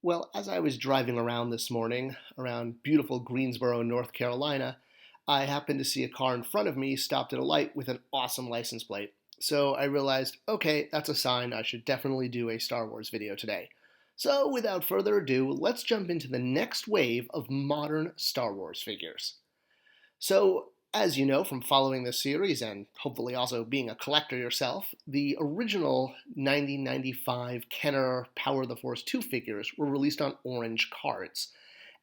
Well, as I was driving around this morning, around beautiful Greensboro, North Carolina, I happened to see a car in front of me stopped at a light with an awesome license plate. So I realized, okay, that's a sign I should definitely do a Star Wars video today. So without further ado, let's jump into the next wave of modern Star Wars figures. So, as you know from following this series and hopefully also being a collector yourself, the original 1995 Kenner Power of the Force 2 figures were released on orange cards.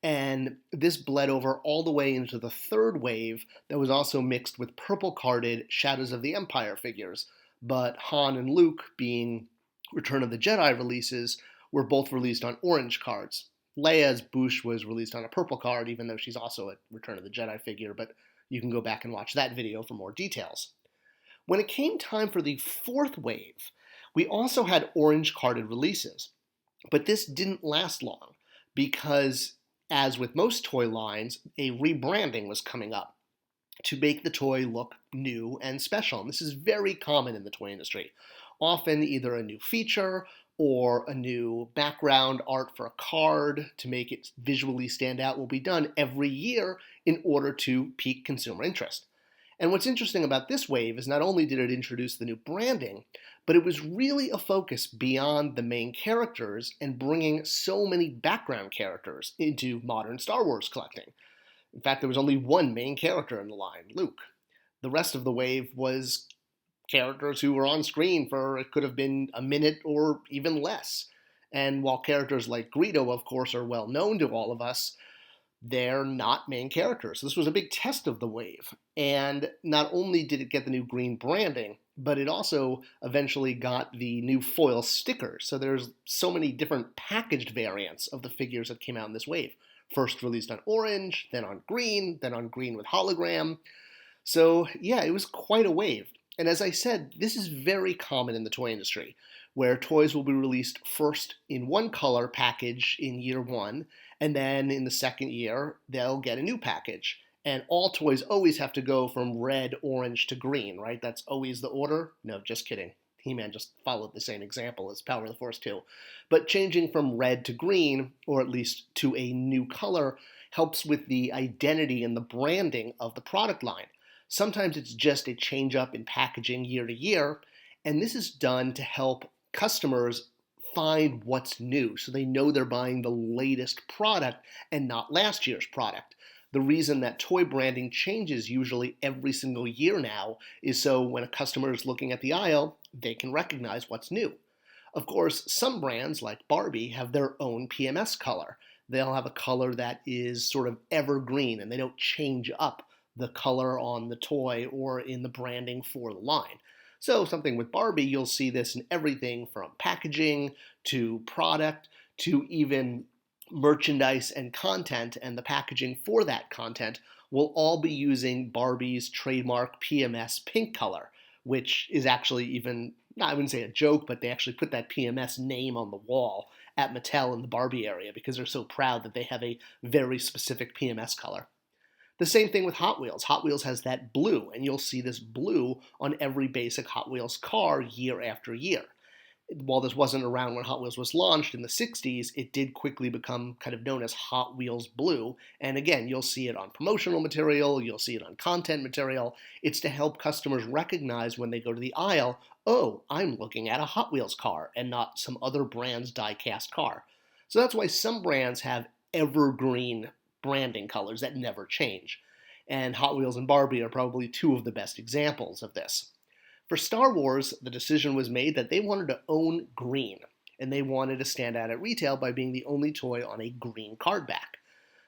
And this bled over all the way into the third wave that was also mixed with purple carded Shadows of the Empire figures. But Han and Luke, being Return of the Jedi releases, were both released on orange cards. Leia's Bouche was released on a purple card, even though she's also a Return of the Jedi figure, but you can go back and watch that video for more details. When it came time for the fourth wave, we also had orange carded releases. But this didn't last long because, as with most toy lines, a rebranding was coming up to make the toy look new and special. And this is very common in the toy industry. Often either a new feature or a new background art for a card to make it visually stand out will be done every year in order to pique consumer interest. And what's interesting about this wave is not only did it introduce the new branding, but it was really a focus beyond the main characters and bringing so many background characters into modern Star Wars collecting. In fact, there was only one main character in the line, Luke. The rest of the wave was characters who were on screen for, it could have been a minute or even less. And while characters like Greedo, of course, are well known to all of us, they're not main characters. This was a big test of the wave. And not only did it get the new green branding, but it also eventually got the new foil stickers. So there's so many different packaged variants of the figures that came out in this wave. First released on orange, then on green with hologram. So yeah, it was quite a wave. And as I said, this is very common in the toy industry, where toys will be released first in one color package in year one, and then in the second year, they'll get a new package. And all toys always have to go from red, orange to green, right? That's always the order. No, just kidding. He-Man just followed the same example as Power of the Force 2. But changing from red to green, or at least to a new color, helps with the identity and the branding of the product line. Sometimes it's just a change up in packaging year to year, and this is done to help customers find what's new so they know they're buying the latest product and not last year's product. The reason that toy branding changes usually every single year now is so when a customer is looking at the aisle, they can recognize what's new. Of course, some brands like Barbie have their own PMS color. They'll have a color that is sort of evergreen and they don't change up the color on the toy or in the branding for the line. So something with Barbie, you'll see this in everything from packaging to product to even merchandise and content, and the packaging for that content will all be using Barbie's trademark PMS pink color, which is actually even, I wouldn't say a joke, but they actually put that PMS name on the wall at Mattel in the Barbie area because they're so proud that they have a very specific PMS color. The same thing with Hot Wheels. Hot Wheels has that blue, and you'll see this blue on every basic Hot Wheels car year after year. While this wasn't around when Hot Wheels was launched in the 60s, it did quickly become kind of known as Hot Wheels Blue. And again, you'll see it on promotional material, you'll see it on content material. It's to help customers recognize when they go to the aisle, oh, I'm looking at a Hot Wheels car and not some other brand's die-cast car. So that's why some brands have evergreen branding colors that never change. And Hot Wheels and Barbie are probably two of the best examples of this. For Star Wars, the decision was made that they wanted to own green, and they wanted to stand out at retail by being the only toy on a green card back.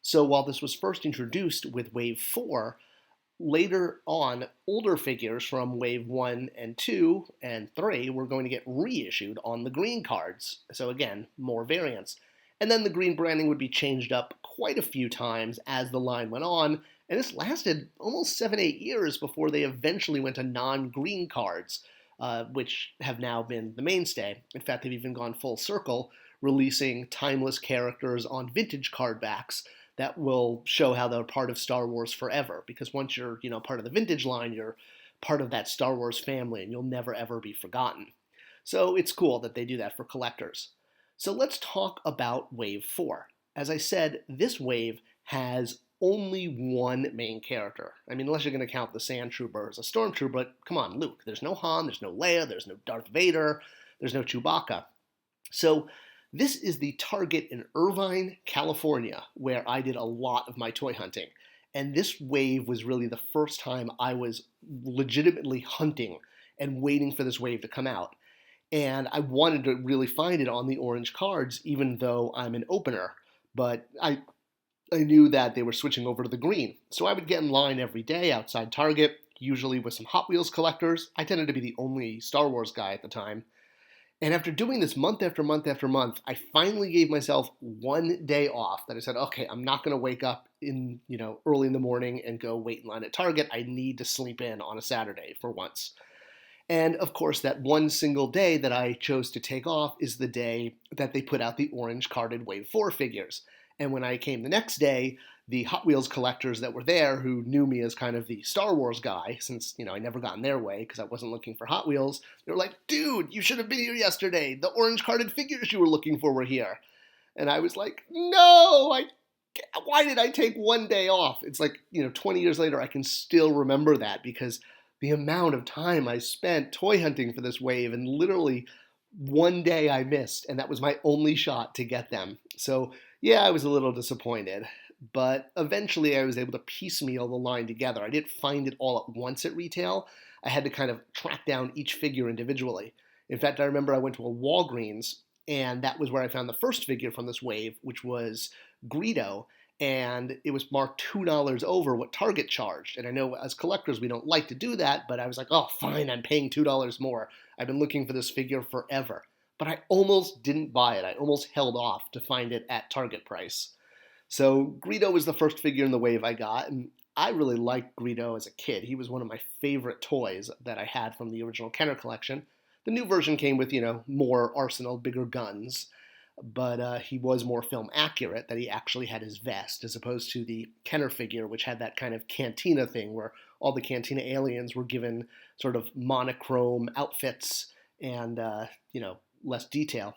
So while this was first introduced with Wave 4, later on, older figures from Wave 1 and 2 and 3 were going to get reissued on the green cards. So again, more variants. And then the green branding would be changed up quite a few times as the line went on, and this lasted almost 7-8 years before they eventually went to non-green cards, which have now been the mainstay. In fact, they've even gone full circle, releasing timeless characters on vintage card backs that will show how they're part of Star Wars forever. Because once you're, part of the vintage line, you're part of that Star Wars family, and you'll never ever be forgotten. So it's cool that they do that for collectors. So let's talk about Wave 4. As I said, this wave has only one main character. I mean, unless you're going to count the Sand Trooper as a Stormtrooper, but come on, Luke. There's no Han, there's no Leia, there's no Darth Vader, there's no Chewbacca. So this is the Target in Irvine, California, where I did a lot of my toy hunting. And this wave was really the first time I was legitimately hunting and waiting for this wave to come out. And I wanted to really find it on the orange cards, even though I'm an opener. But I knew that they were switching over to the green. So I would get in line every day outside Target, usually with some Hot Wheels collectors. I tended to be the only Star Wars guy at the time. And after doing this month after month after month, I finally gave myself one day off that I said, okay, I'm not going to wake up early in the morning and go wait in line at Target. I need to sleep in on a Saturday for once. And of course, that one single day that I chose to take off is the day that they put out the orange carded Wave 4 figures. And when I came the next day, the Hot Wheels collectors that were there, who knew me as kind of the Star Wars guy, since I never got in their way because I wasn't looking for Hot Wheels, they were like, dude, you should have been here yesterday. The orange carded figures you were looking for were here. And I was like, no, why did I take one day off? It's like, 20 years later, I can still remember that because the amount of time I spent toy hunting for this wave, and literally one day I missed, and that was my only shot to get them. So yeah, I was a little disappointed, but eventually I was able to piecemeal the line together. I didn't find it all at once at retail. I had to kind of track down each figure individually. In fact, I remember I went to a Walgreens, and that was where I found the first figure from this wave, which was Greedo, and it was marked $2 over what Target charged. And I know as collectors we don't like to do that, but I was like, oh, fine, I'm paying $2 more. I've been looking for this figure forever. But I almost didn't buy it. I almost held off to find it at Target price. So Greedo was the first figure in the wave I got, and I really liked Greedo as a kid. He was one of my favorite toys that I had from the original Kenner collection. The new version came with, more arsenal, bigger guns, but he was more film accurate, that he actually had his vest, as opposed to the Kenner figure, which had that kind of cantina thing where all the cantina aliens were given sort of monochrome outfits and, less detail.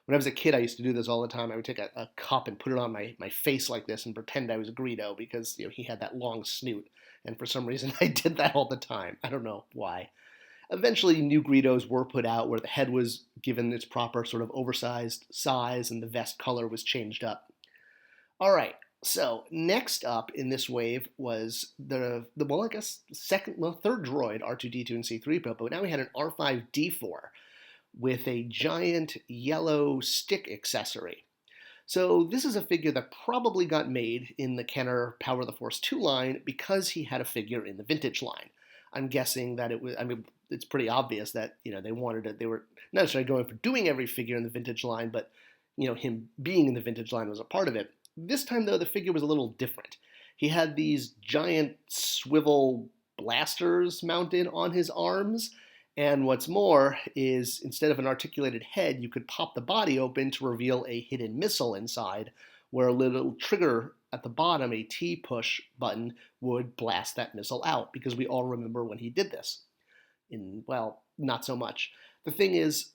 When I was a kid, I used to do this all the time. I would take a cup and put it on my face like this and pretend I was Greedo because he had that long snoot. And for some reason, I did that all the time. I don't know why. Eventually, new Greedos were put out where the head was given its proper sort of oversized size and the vest color was changed up. All right, so next up in this wave was third droid, R2-D2 and C-3PO, but now we had an R5-D4 with a giant yellow stick accessory. So this is a figure that probably got made in the Kenner Power of the Force 2 line because he had a figure in the vintage line. I'm guessing that it's pretty obvious that, they wanted it. They were not necessarily going for doing every figure in the vintage line, but, him being in the vintage line was a part of it. This time, though, the figure was a little different. He had these giant swivel blasters mounted on his arms, and what's more is instead of an articulated head, you could pop the body open to reveal a hidden missile inside, where a little trigger at the bottom, a T push button, would blast that missile out, because we all remember when he did this. Not so much. The thing is,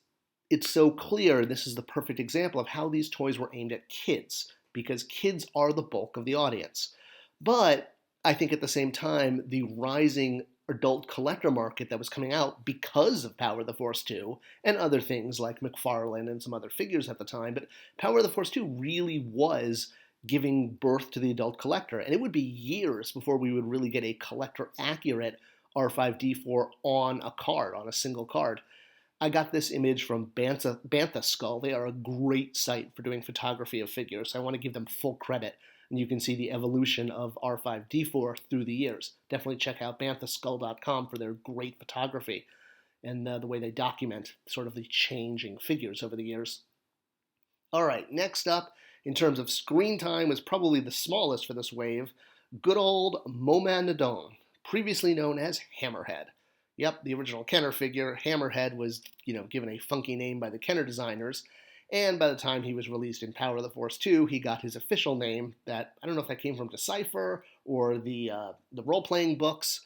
it's so clear this is the perfect example of how these toys were aimed at kids, because kids are the bulk of the audience. But I think at the same time, the rising adult collector market that was coming out because of Power of the Force 2 and other things like McFarlane and some other figures at the time, but Power of the Force 2 really was giving birth to the adult collector, and it would be years before we would really get a collector-accurate R5-D4 on a card, on a single card. I got this image from Bantha Skull. They are a great site for doing photography of figures, so I want to give them full credit. And you can see the evolution of R5-D4 through the years. Definitely check out banthaskull.com for their great photography and the way they document sort of the changing figures over the years. All right, next up, in terms of screen time, was probably the smallest for this wave, good old Moman-Nadon, previously known as Hammerhead. Yep, the original Kenner figure, Hammerhead, was given a funky name by the Kenner designers, and by the time he was released in Power of the Force 2, he got his official name that, I don't know if that came from Decipher or the role-playing books,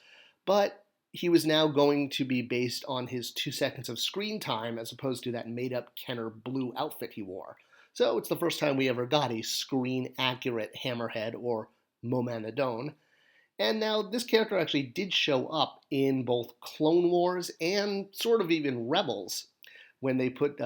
but he was now going to be based on his 2 seconds of screen time as opposed to that made-up Kenner blue outfit he wore. So it's the first time we ever got a screen-accurate Hammerhead or Momanodon. And now this character actually did show up in both Clone Wars and sort of even Rebels when they put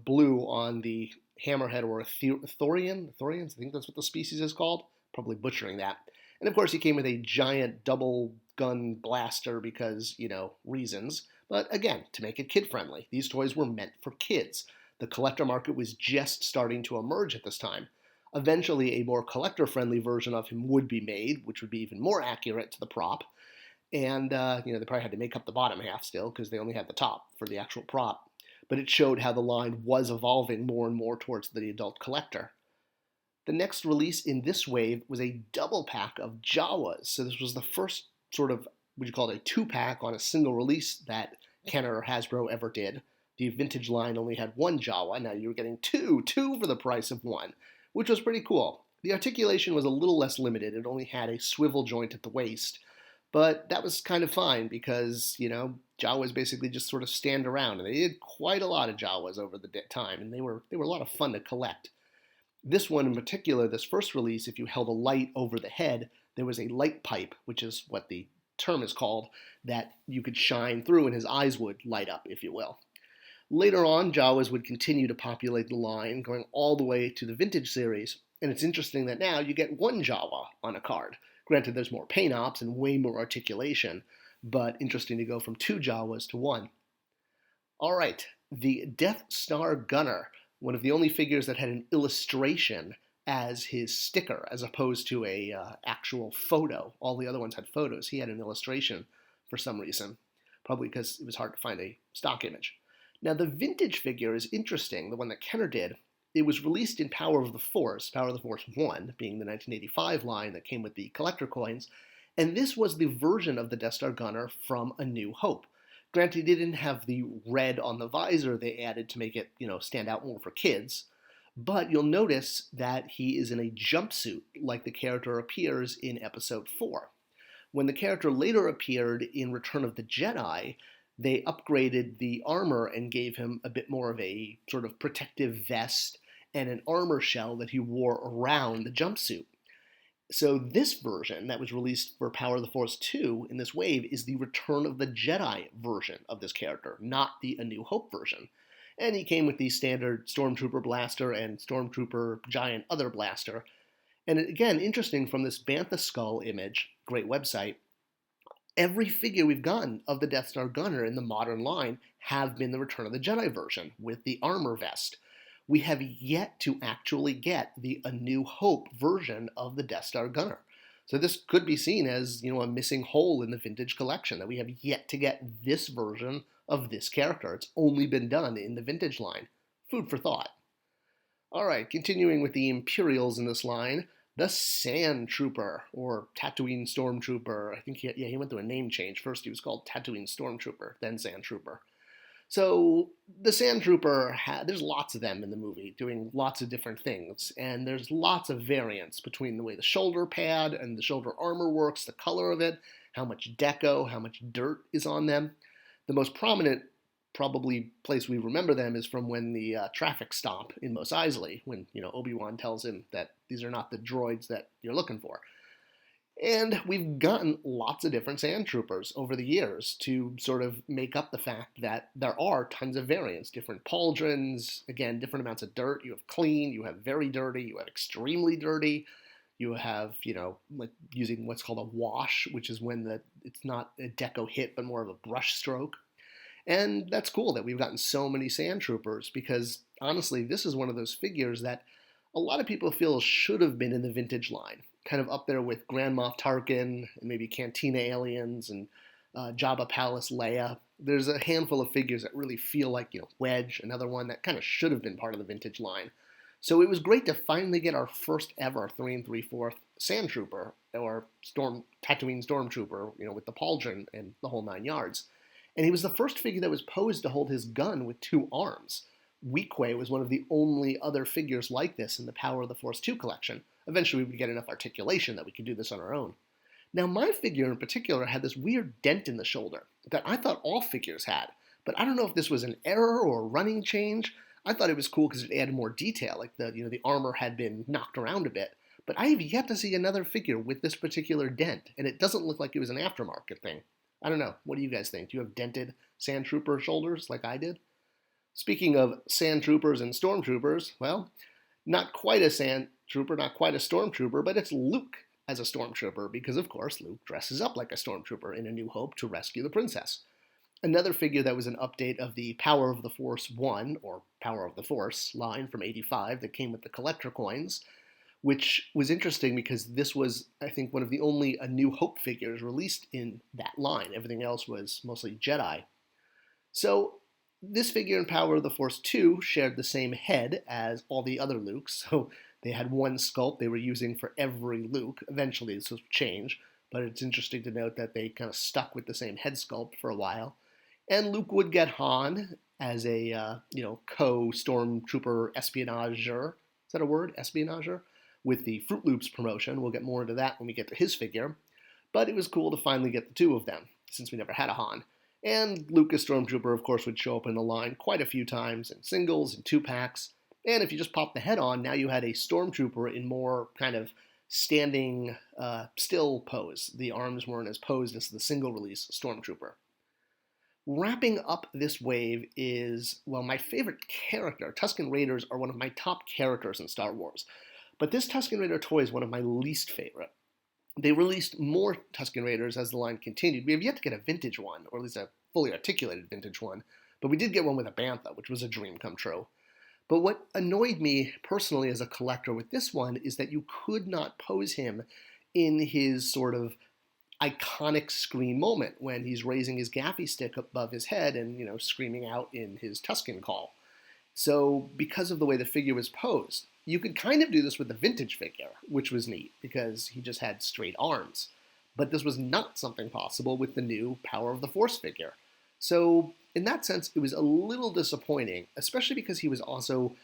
blue on the Hammerhead or Thorians. I think that's what the species is called. Probably butchering that. And of course, he came with a giant double gun blaster because, reasons. But again, to make it kid friendly, these toys were meant for kids. The collector market was just starting to emerge at this time. Eventually, a more collector-friendly version of him would be made, which would be even more accurate to the prop. And, they probably had to make up the bottom half still because they only had the top for the actual prop. But it showed how the line was evolving more and more towards the adult collector. The next release in this wave was a double pack of Jawas. So this was the first sort of, what you call it, a two-pack on a single release that Kenner or Hasbro ever did. The vintage line only had one Jawa. Now you were getting two for the price of one, which was pretty cool. The articulation was a little less limited. It only had a swivel joint at the waist. But that was kind of fine because, Jawas basically just sort of stand around. And they did quite a lot of Jawas over the time. And they were a lot of fun to collect. This one in particular, this first release, if you held a light over the head, there was a light pipe, which is what the term is called, that you could shine through and his eyes would light up, if you will. Later on, Jawas would continue to populate the line, going all the way to the vintage series, and it's interesting that now you get one Jawa on a card. Granted, there's more paint ops and way more articulation, but interesting to go from two Jawas to one. Alright, the Death Star Gunner, one of the only figures that had an illustration as his sticker, as opposed to a actual photo. All the other ones had photos. He had an illustration for some reason, probably because it was hard to find a stock image. Now, the vintage figure is interesting, the one that Kenner did. It was released in Power of the Force 1, being the 1985 line that came with the collector coins, and this was the version of the Death Star Gunner from A New Hope. Granted, they didn't have the red on the visor they added to make it, stand out more for kids, but you'll notice that he is in a jumpsuit like the character appears in Episode 4. When the character later appeared in Return of the Jedi, they upgraded the armor and gave him a bit more of a sort of protective vest and an armor shell that he wore around the jumpsuit. So this version that was released for Power of the Force 2 in this wave is the Return of the Jedi version of this character, not the A New Hope version. And he came with the standard Stormtrooper blaster and Stormtrooper giant other blaster. And again, interesting from this Bantha Skull image, great website, every figure we've gotten of the Death Star Gunner in the modern line have been the Return of the Jedi version with the armor vest. We have yet to actually get the A New Hope version of the Death Star Gunner. So this could be seen as, a missing hole in the vintage collection, that we have yet to get this version of this character. It's only been done in the vintage line. Food for thought. Alright, continuing with the Imperials in this line, the Sand Trooper, or Tatooine Stormtrooper. I think he went through a name change. First he was called Tatooine Stormtrooper, then Sand Trooper. So the Sand Trooper, there's lots of them in the movie doing lots of different things, and there's lots of variance between the way the shoulder pad and the shoulder armor works, the color of it, how much deco, how much dirt is on them. The most prominent probably place we remember them is from when the traffic stop in Mos Eisley, when Obi-Wan tells him that these are not the droids that you're looking for. And we've gotten lots of different Sand Troopers over the years to sort of make up the fact that there are tons of variants, different pauldrons, again, different amounts of dirt. You have clean, you have very dirty, you have extremely dirty, you have, like using what's called a wash, which is when it's not a deco hit, but more of a brush stroke. And that's cool that we've gotten so many Sand Troopers because, honestly, this is one of those figures that a lot of people feel should have been in the vintage line, kind of up there with Grand Moff Tarkin and maybe Cantina Aliens and Jabba Palace Leia. There's a handful of figures that really feel like, Wedge, another one that kind of should have been part of the vintage line. So it was great to finally get our first ever 3 3/4 Sand Trooper, or Tatooine Stormtrooper, with the pauldron and the whole 9 yards. And he was the first figure that was posed to hold his gun with 2 arms. Weequay was one of the only other figures like this in the Power of the Force 2 collection. Eventually we would get enough articulation that we could do this on our own. Now my figure in particular had this weird dent in the shoulder that I thought all figures had, but I don't know if this was an error or a running change. I thought it was cool because it added more detail, like the armor had been knocked around a bit. But I have yet to see another figure with this particular dent, and it doesn't look like it was an aftermarket thing. I don't know. What do you guys think? Do you have dented Sand Trooper shoulders like I did? Speaking of Sand Troopers and Stormtroopers, well, not quite a Sand Trooper, not quite a Stormtrooper, but it's Luke as a Stormtrooper, because of course Luke dresses up like a Stormtrooper in A New Hope to rescue the princess. Another figure that was an update of the Power of the Force 1, or Power of the Force line from '85 that came with the collector coins, which was interesting because this was, I think, one of the only A New Hope figures released in that line. Everything else was mostly Jedi. So this figure in Power of the Force 2 shared the same head as all the other Lukes, so they had one sculpt they were using for every Luke. Eventually this was changed, but it's interesting to note that they kind of stuck with the same head sculpt for a while. And Luke would get Han as a, co-Stormtrooper espionager. Is that a word? Espionager? With the Fruit Loops promotion. We'll get more into that when we get to his figure. But it was cool to finally get the two of them, since we never had a Han. And Luke as Stormtrooper, of course, would show up in the line quite a few times in singles and 2-packs. And if you just popped the head on, now you had a Stormtrooper in more kind of standing still pose. The arms weren't as posed as the single-release Stormtrooper. Wrapping up this wave is, well, my favorite character. Tuscan Raiders are one of my top characters in Star Wars. But this Tuscan Raider toy is one of my least favorite. They released more Tuscan Raiders as the line continued. We have yet to get a vintage one, or at least a fully articulated vintage one. But we did get one with a Bantha, which was a dream come true. But what annoyed me personally as a collector with this one is that you could not pose him in his sort of iconic screen moment when he's raising his gaffy stick above his head and, screaming out in his Tuscan call. So because of the way the figure was posed, you could kind of do this with the vintage figure, which was neat because he just had straight arms. But this was not something possible with the new Power of the Force figure. So in that sense, it was a little disappointing, especially because he was also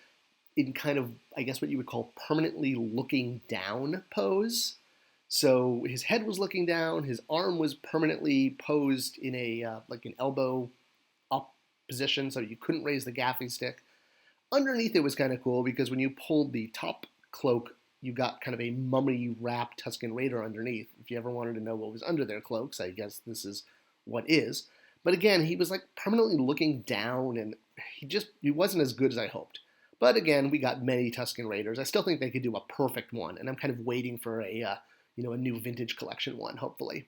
in kind of, I guess what you would call permanently looking down pose. So his head was looking down, his arm was permanently posed in like an elbow up position, so you couldn't raise the gaffy stick. Underneath it was kind of cool because when you pulled the top cloak, you got kind of a mummy-wrapped Tuscan Raider underneath. If you ever wanted to know what was under their cloaks, I guess this is what is. But again, he was like permanently looking down, and he wasn't as good as I hoped. But again, we got many Tuscan Raiders. I still think they could do a perfect one, and I'm kind of waiting for a new vintage collection one, hopefully.